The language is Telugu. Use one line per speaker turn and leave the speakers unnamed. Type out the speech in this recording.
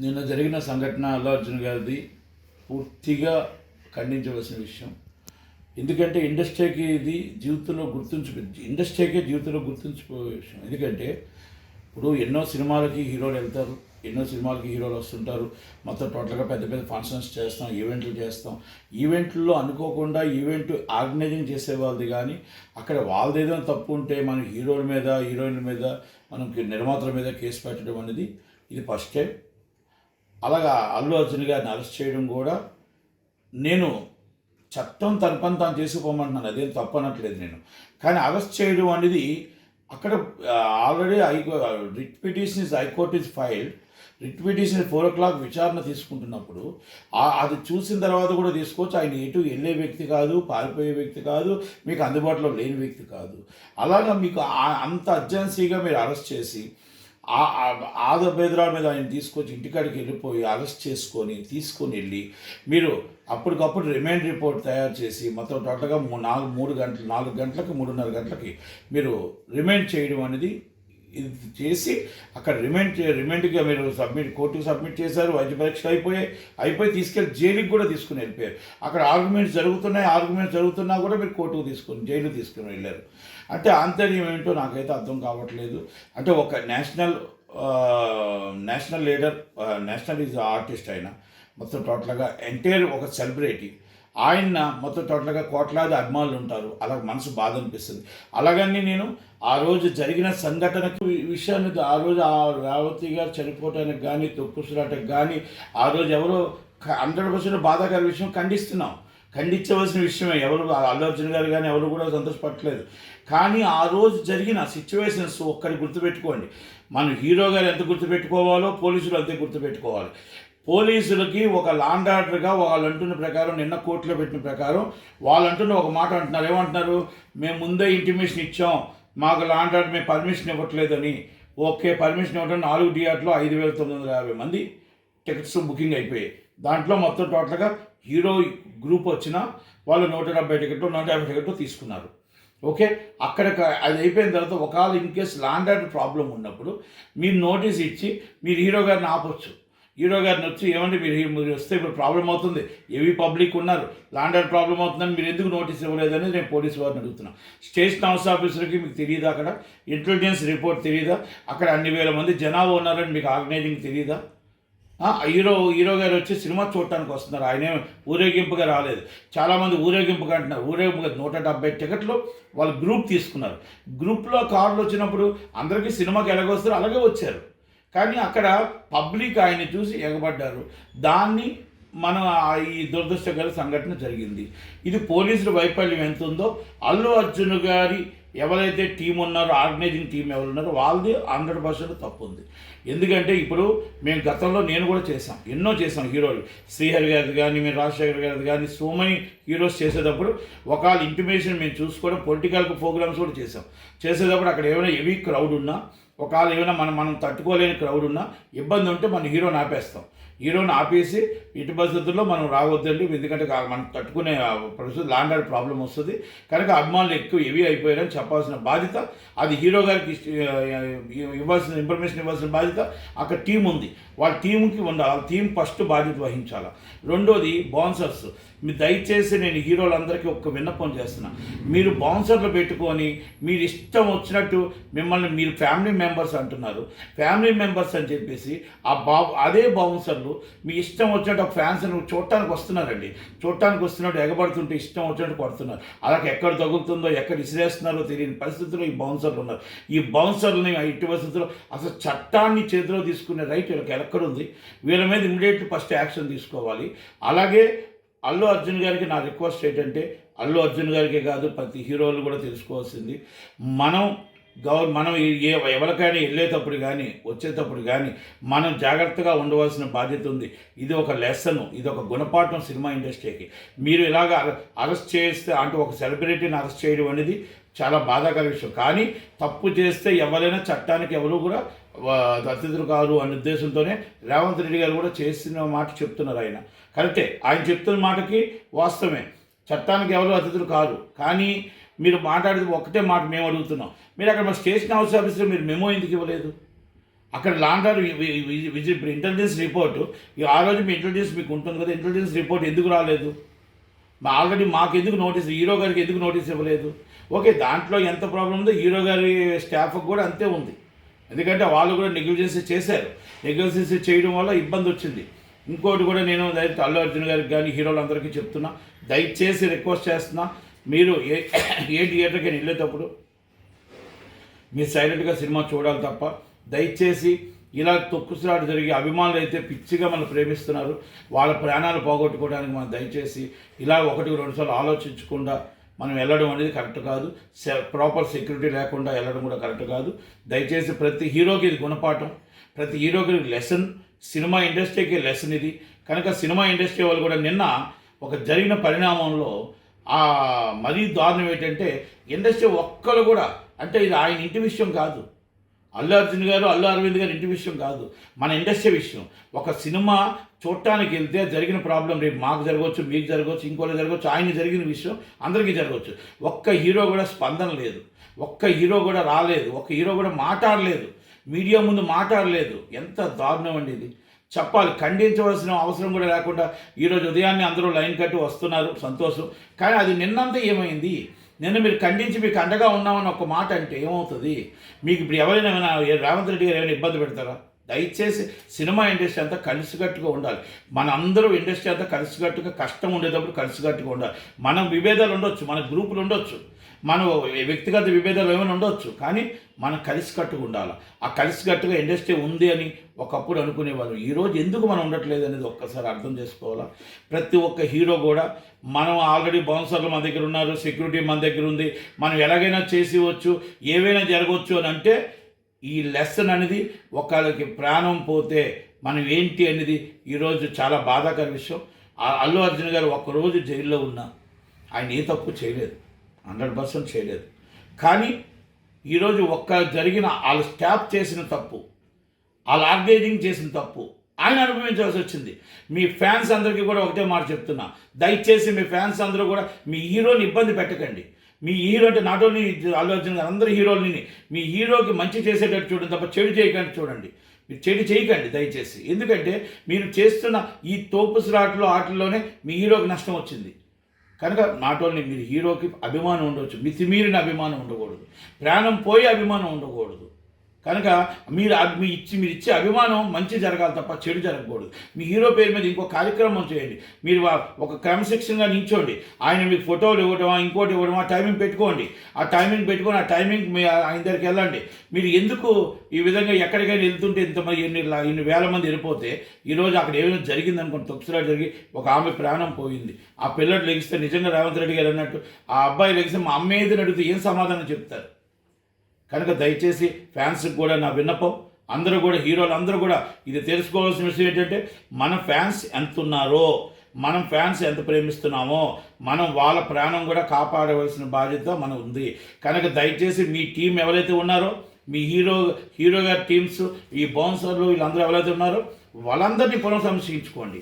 నిన్న జరిగిన సంఘటన అల్లు అర్జున్ గారిది పూర్తిగా ఖండించవలసిన విషయం. ఎందుకంటే ఇండస్ట్రీకి ఇది జీవితంలో ఇండస్ట్రీకే జీవితంలో గుర్తుంచిపోయే విషయం. ఎందుకంటే ఇప్పుడు ఎన్నో సినిమాలకి హీరోలు వెళ్తారు, ఎన్నో సినిమాలకి హీరోలు వస్తుంటారు. మొత్తం టోటల్గా పెద్ద పెద్ద ఫంక్షన్స్ చేస్తాం, ఈవెంట్లు చేస్తాం. ఈవెంట్లో అనుకోకుండా ఈవెంట్ ఆర్గనైజింగ్ చేసే వాళ్ళది కానీ అక్కడ వాళ్ళది ఏదైనా తప్పు ఉంటే మన హీరోల మీద హీరోయిన్ల మీద మనకి నిర్మాతల మీద కేసు పెట్టడం అనేది ఇది ఫస్ట్ టైం. అలాగా అల్లు అర్జున్ గారిని అరెస్ట్ చేయడం కూడా నేను చట్టం తన పని తాను చేసుకుపోమంటున్నాను, అదేం తప్పు అనట్లేదు నేను. కానీ అరెస్ట్ చేయడం అనేది అక్కడ already writ petition is high court is filed. Writ petition 4 o'clock విచారణ తీసుకుంటున్నప్పుడు అది చూసిన తర్వాత కూడా తీసుకోవచ్చు. ఆయన ఎటు వెళ్ళే వ్యక్తి కాదు, పారిపోయే వ్యక్తి కాదు, మీకు అందుబాటులో లేని వ్యక్తి కాదు. అలాగా మీకు అంత అర్జెన్సీగా మీరు అరెస్ట్ చేసి ఆదబేదరాల మీద ఆయన తీసుకొచ్చి ఇంటికాడికి వెళ్ళిపోయి అరెస్ట్ తీసుకొని వెళ్ళి మీరు అప్పటికప్పుడు రిమైండ్ రిపోర్ట్ తయారు చేసి మొత్తం టోటల్గా 4 గంటలకి 3:30 గంటలకి మీరు రిమైండ్ చేయడం అనేది ఇది చేసి అక్కడ రిమైండ్గా మీరు కోర్టుకు సబ్మిట్ చేశారు. వైద్య పరీక్షలు అయిపోయి తీసుకెళ్ళి జైలుకి కూడా తీసుకుని వెళ్ళిపోయారు. అక్కడ ఆర్గ్యుమెంట్స్ జరుగుతున్నా కూడా మీరు కోర్టుకు జైలు తీసుకుని వెళ్ళారు. అంటే ఆంతర్యం ఏంటో నాకైతే అర్థం కావట్లేదు. అంటే ఒక national leader, national is artist ఆయన, మొత్తం టోటల్గా ఎంటైర్ ఒక సెలబ్రిటీ, ఆయన మొత్తం టోటల్గా కోట్లాది అభిమానులు ఉంటారు. అలా మనసు బాధ అనిపిస్తుంది. అలాగని నేను ఆ రోజు జరిగిన సంఘటనకు విషయాన్ని ఆ రోజు ఆ రేవతి గారు చనిపోవటానికి కానీ తొక్కుసలాటకు కానీ ఆ రోజు ఎవరో 100% బాధాకర విషయం ఖండించవలసిన విషయమే. ఎవరు అల్లు అర్జున్ గారు కానీ ఎవరు కూడా సంతోషపడలేదు. కానీ ఆ రోజు జరిగిన సిచ్యువేషన్స్ ఒక్కటి గుర్తుపెట్టుకోండి. మన హీరో గారు ఎంత గుర్తుపెట్టుకోవాలో పోలీసులు అంతే గుర్తుపెట్టుకోవాలి. పోలీసులకి ఒక లాండ్ ఆర్డర్గా వాళ్ళు అంటున్న ప్రకారం, నిన్న కోర్టులో పెట్టిన ప్రకారం వాళ్ళు అంటున్న ఒక మాట అంటున్నారు. ఏమంటున్నారు? మేము ముందే ఇంటిమేషన్ ఇచ్చాం, మాకు లాండ్ ఆర్డర్ మేము పర్మిషన్ ఇవ్వట్లేదని. ఓకే, పర్మిషన్ ఇవ్వడం 4 థియేటర్లో 5,950 మంది టికెట్స్ బుకింగ్ అయిపోయాయి. దాంట్లో మొత్తం టోటల్గా హీరో గ్రూప్ వచ్చిన వాళ్ళు 170 టికెట్లు 150 టికెట్లు తీసుకున్నారు. ఓకే, అక్కడ అది అయిపోయిన తర్వాత ఒకవేళ in case law and order problem ఉన్నప్పుడు మీరు నోటీస్ ఇచ్చి మీరు హీరో గారిని ఆపొచ్చు. హీరో గారిని వచ్చి ఏమంటే మీరు వస్తే ఇప్పుడు ప్రాబ్లం అవుతుంది, ఏవి పబ్లిక్ ఉన్నారు, లాండ్ ఆర్డర్ ప్రాబ్లం అవుతుందని మీరు ఎందుకు నోటీస్ ఇవ్వలేదని నేను పోలీసు వారిని అడుగుతున్నాను. స్టేషన్ హౌస్ ఆఫీసర్కి మీకు తెలియదా? అక్కడ ఇంటెలిజెన్స్ రిపోర్ట్ తెలియదా? అక్కడ అన్ని వేల మంది జనాభా ఉన్నారని మీకు ఆర్గనైజింగ్ తెలియదా? హీరో గారు వచ్చి సినిమా చూడటానికి వస్తున్నారు, ఆయనే ఊరేగింపుగా రాలేదు. చాలామంది ఊరేగింపుగా అంటున్నారు. ఊరేగింపుగా 170 టికెట్లు వాళ్ళు గ్రూప్ తీసుకున్నారు. గ్రూప్లో కార్లు వచ్చినప్పుడు అందరికీ సినిమాకి ఎలాగొస్తారో అలాగే వచ్చారు. కానీ అక్కడ పబ్లిక్ ఆయన్ని చూసి ఎగబడ్డారు. దాన్ని మనం ఈ దురదృష్టకర సంఘటన జరిగింది. ఇది పోలీసుల వైఫల్యం ఎంత ఉందో, అల్లు అర్జున్ గారి ఎవరైతే టీం ఉన్నారో, ఆర్గనైజింగ్ టీం ఎవరు ఉన్నారో వాళ్ళది 100% తప్పు ఉంది. ఎందుకంటే ఇప్పుడు మేము గతంలో నేను కూడా ఎన్నో చేసాం హీరోలు, శ్రీహరి గారిది కానీ మీరు రాజశేఖర్ గారిది కానీ సో మెనీ హీరోస్ చేసేటప్పుడు ఒకవేళ ఇంటిమేషన్ మేము చూసుకోవడం, పొలిటికల్ ప్రోగ్రామ్స్ కూడా చేసేటప్పుడు అక్కడ ఏమైనా హెవీ క్రౌడ్ ఉన్నా, ఒకవేళ ఏమైనా మనం తట్టుకోలేని క్రౌడ్ ఉన్నా ఇబ్బంది ఉంటే మన హీరోని ఆపేస్తాం. హీరోని ఆపేసి ఇటు పరిస్థితుల్లో మనం రావద్దండి, ఎందుకంటే మనం తట్టుకునే పరిస్థితి లాండ్ ఆర్డర్ ప్రాబ్లం వస్తుంది కనుక అభిమానులు ఎక్కువ హెవీ అయిపోయారని చెప్పాల్సిన బాధ్యత అది హీరో గారికి ఇన్ఫర్మేషన్ ఇవ్వాల్సిన బాధ్యత అక్కడ టీం ఉంది. వాళ్ళ టీంకి ఉండాలి. వాళ్ళ టీం ఫస్ట్ బాధ్యత వహించాలి. రెండోది బౌన్సర్స్. మీరు దయచేసి నేను హీరోలందరికీ ఒక్క విన్నపం చేస్తున్నా, మీరు బౌన్సర్లు పెట్టుకొని మీరు ఇష్టం వచ్చినట్టు మిమ్మల్ని మీరు ఫ్యామిలీ మెంబర్స్ అంటున్నారు, ఫ్యామిలీ మెంబర్స్ అని చెప్పేసి అదే బౌన్సర్లు మీ ఇష్టం వచ్చినట్టు ఒక ఫ్యాన్స్ని చూడటానికి వస్తున్నట్టు ఎగబడుతుంటే ఇష్టం వచ్చినట్టు కొడుతున్నారు. అలాగే ఎక్కడ తగులుతుందో ఎక్కడ ఇసిరేస్తున్నారో తెలియని పరిస్థితుల్లో ఈ బౌన్సర్లు ఉన్నారు. ఈ బౌన్సర్లని ఇటు పరిస్థితుల్లో అసలు చట్టాన్ని చేతిలో తీసుకునే రైట్ వీళ్ళకి ఎక్కడుంది? వీళ్ళ మీద ఇమ్మీడియట్లీ ఫస్ట్ యాక్షన్ తీసుకోవాలి. అలాగే అల్లు అర్జున్ గారికి నా రిక్వెస్ట్ ఏంటంటే, అల్లు అర్జున్ గారికే కాదు ప్రతి హీరోలు కూడా తెలుసుకోవాల్సింది, మనం ఎవరికైనా వెళ్ళేటప్పుడు కానీ వచ్చేటప్పుడు కానీ మనం జాగ్రత్తగా ఉండవలసిన బాధ్యత ఉంది. ఇది ఒక లెసన్, ఇది ఒక గుణపాఠం సినిమా ఇండస్ట్రీకి. మీరు ఇలాగ అరెస్ట్ చేస్తే అంటే ఒక సెలబ్రిటీని అరెస్ట్ చేయడం అనేది చాలా బాధాకర విషయం. కానీ తప్పు చేస్తే ఎవరైనా చట్టానికి ఎవరు కూడా అతిథులు కాదు అనే ఉద్దేశంతోనే రేవంత్ రెడ్డి గారు కూడా చేసిన మాట చెప్తున్నారు. ఆయన కరెక్టే, ఆయన చెప్తున్న మాటకి వాస్తవమే, చట్టానికి ఎవరు అతిథులు కాదు. కానీ మీరు మాట్లాడేది ఒకటే మాట మేము అడుగుతున్నాం, మీరు అక్కడ మా స్టేషన్ హౌస్ ఆఫీస్లో మీరు మెమో ఎందుకు ఇవ్వలేదు? అక్కడ లాండర్ ఇప్పుడు ఇంటెలిజెన్స్ రిపోర్టు ఆ రోజు మీ ఇంటెలిజెన్స్ మీకు ఉంటుంది కదా, ఇంటెలిజెన్స్ రిపోర్ట్ ఎందుకు రాలేదు? ఆల్రెడీ మాకు ఎందుకు నోటీస్, హీరో గారికి ఎందుకు నోటీస్ ఇవ్వలేదు? ఓకే, దాంట్లో ఎంత ప్రాబ్లం ఉందో హీరో గారి స్టాఫ్కి కూడా అంతే ఉంది. ఎందుకంటే వాళ్ళు కూడా నెగ్లిజెన్సీ చేశారు. నెగ్లిజెన్సీ చేయడం వల్ల ఇబ్బంది వచ్చింది. ఇంకోటి కూడా నేను డైరెక్ట్ అల్లు అర్జున్ గారికి కానీ హీరోలందరికీ చెప్తున్నా, దయచేసి రిక్వెస్ట్ చేస్తున్నా, మీరు ఏ థియేటర్కి వెళ్ళేటప్పుడు మీరు సైలెంట్గా సినిమా చూడాలి తప్ప, దయచేసి ఇలా తొక్కుసలాట జరిగి అభిమానులు అయితే పిచ్చిగా మనం ప్రేమిస్తున్నారు, వాళ్ళ ప్రాణాలు పోగొట్టుకోవడానికి మనం దయచేసి ఇలా 1-2 సార్లు ఆలోచించకుండా మనం వెళ్ళడం అనేది కరెక్ట్ కాదు. ప్రాపర్ సెక్యూరిటీ లేకుండా వెళ్ళడం కూడా కరెక్ట్ కాదు. దయచేసి ప్రతి హీరోకి ఇది గుణపాఠం, ప్రతి హీరోకి లెసన్, సినిమా ఇండస్ట్రీకి లెసన్ ఇది. కనుక సినిమా ఇండస్ట్రీ వాళ్ళు కూడా నిన్న ఒక జరిగిన పరిణామంలో మరీ దారుణం ఏంటంటే, ఇండస్ట్రీ ఒక్కరు కూడా, అంటే ఇది ఆయన ఇంటి విషయం కాదు, అల్లు అర్జున్ గారు అల్లు అరవింద్ గారు ఇంటి విషయం కాదు, మన ఇండస్ట్రీ విషయం. ఒక సినిమా చూడటానికి వెళ్తే జరిగిన ప్రాబ్లం రేపు మాకు జరగవచ్చు, మీకు జరగవచ్చు, ఇంకోటి జరగవచ్చు, ఆయన జరిగిన విషయం అందరికీ జరగవచ్చు. ఒక్క హీరో కూడా స్పందన లేదు, ఒక్క హీరో కూడా రాలేదు, ఒక్క హీరో కూడా మాట్లాడలేదు, మీడియా ముందు మాట్లాడలేదు. ఎంత దారుణం అండి ఇది. చెప్పాలి, ఖండించవలసిన అవసరం కూడా లేకుండా ఈరోజు ఉదయాన్నే అందరూ లైన్ కట్టి వస్తున్నారు, సంతోషం. కానీ అది నిన్నంతా ఏమైంది? నిన్న మీరు ఖండించి మీకు అండగా ఉన్నామని ఒక మాట అంటే ఏమవుతుంది? మీకు ఇప్పుడు ఎవరైనా రేవంత్ రెడ్డి గారు ఏమైనా ఇబ్బంది పెడతారా? దయచేసి సినిమా ఇండస్ట్రీ అంతా కలిసికట్టుగా ఉండాలి. మన అందరూ ఇండస్ట్రీ అంతా కలిసికట్టుగా, కష్టం ఉండేటప్పుడు కలిసికట్టుగా ఉండాలి. మనం విభేదాలు ఉండొచ్చు, మన గ్రూపులు ఉండొచ్చు, మన వ్యక్తిగత విభేదాలు ఏమైనా ఉండొచ్చు, కానీ మనం కలిసికట్టుగా ఉండాలి. ఆ కలిసికట్టుగా ఇండస్ట్రీ ఉంది అని ఒకప్పుడు అనుకునేవాళ్ళు. ఈరోజు ఎందుకు మనం ఉండట్లేదు అనేది ఒక్కసారి అర్థం చేసుకోవాలా. ప్రతి ఒక్క హీరో కూడా, మనం ఆల్రెడీ బౌన్సర్లు మన దగ్గర ఉన్నారు, సెక్యూరిటీ మన దగ్గర ఉంది, మనం ఎలాగైనా చేసేవచ్చు, ఏవైనా జరగవచ్చు అని అంటే, ఈ లెసన్ అనేది ఒకళ్ళకి ప్రాణం పోతే మనం ఏంటి అనేది ఈరోజు చాలా బాధాకర విషయం. అల్లు అర్జున్ గారు ఒక్కరోజు జైల్లో ఉన్నా ఆయన ఏ తప్పు చేయలేదు, 100% చేయలేదు. కానీ ఈరోజు జరిగిన వాళ్ళ స్టాఫ్ చేసిన తప్పు, వాళ్ళ ఆర్గనైజింగ్ చేసిన తప్పు ఆయన అనుభవించాల్సి వచ్చింది. మీ ఫ్యాన్స్ అందరికీ కూడా ఒకటే మాట చెప్తున్నా, దయచేసి మీ ఫ్యాన్స్ అందరూ కూడా మీ హీరోని ఇబ్బంది పెట్టకండి. మీ హీరో అంటే నాట్ ఓన్లీ అల్లు అర్జున్ గారు, అందరి హీరోలని మీ హీరోకి మంచి చేసేటట్టు చూడండి తప్ప చెడు చేయకండి. చూడండి, మీరు చెడు చేయకండి దయచేసి. ఎందుకంటే మీరు చేస్తున్న ఈ తోపుసురాటలో ఆటల్లోనే మీ హీరోకి నష్టం వచ్చింది. కనుక నాట్ ఓన్లీ మీరు హీరోకి అభిమానం ఉండవచ్చు, మితిమీరిన అభిమానం ఉండకూడదు, ప్రాణం పోయే అభిమానం ఉండకూడదు. కనుక మీరు ఇచ్చే అభిమానం మంచి జరగాలి తప్ప చెడు జరగకూడదు. మీ హీరో పేరు మీద ఇంకో కార్యక్రమం చేయండి, మీరు ఒక క్రమశిక్షణగా నిల్చోండి. ఆయన మీకు ఫోటోలు ఇవ్వడమా, ఇంకోటి ఇవ్వడమా, టైమింగ్ పెట్టుకోండి. ఆ టైమింగ్ పెట్టుకొని ఆ టైమింగ్ ఆయన దగ్గరికి వెళ్ళండి. మీరు ఎందుకు ఈ విధంగా ఎక్కడికైనా వెళ్తుంటే ఇంతమంది ఇన్ని వేల మంది వెళ్ళిపోతే, ఈరోజు అక్కడ ఏమైనా జరిగింది అనుకోండి, తొక్సులాట జరిగి ఒక ఆమె ప్రాణం పోయింది, ఆ పిల్లడు లెగిస్తే నిజంగా రేవంత్ రెడ్డి గారు అన్నట్టు ఆ అబ్బాయి లెగిస్తే మా అమ్మ ఏదని అడిగితే ఏం సమాధానం చెప్తారు? కనుక దయచేసి ఫ్యాన్స్కి కూడా నా విన్నపం, అందరూ కూడా హీరోలు అందరూ కూడా ఇది తెలుసుకోవాల్సిన విషయం ఏంటంటే, మన ఫ్యాన్స్ ఎంత ఉన్నారో, మనం ఫ్యాన్స్ ఎంత ప్రేమిస్తున్నామో, మనం వాళ్ళ ప్రాణం కూడా కాపాడవలసిన బాధ్యత మనం ఉంది. కనుక దయచేసి మీ టీం ఎవరైతే ఉన్నారో, మీ హీరో గారి టీమ్స్, ఈ బౌన్సర్లు వీళ్ళందరూ ఎవరైతే ఉన్నారో వాళ్ళందరినీ పునఃసమీక్షించుకోండి.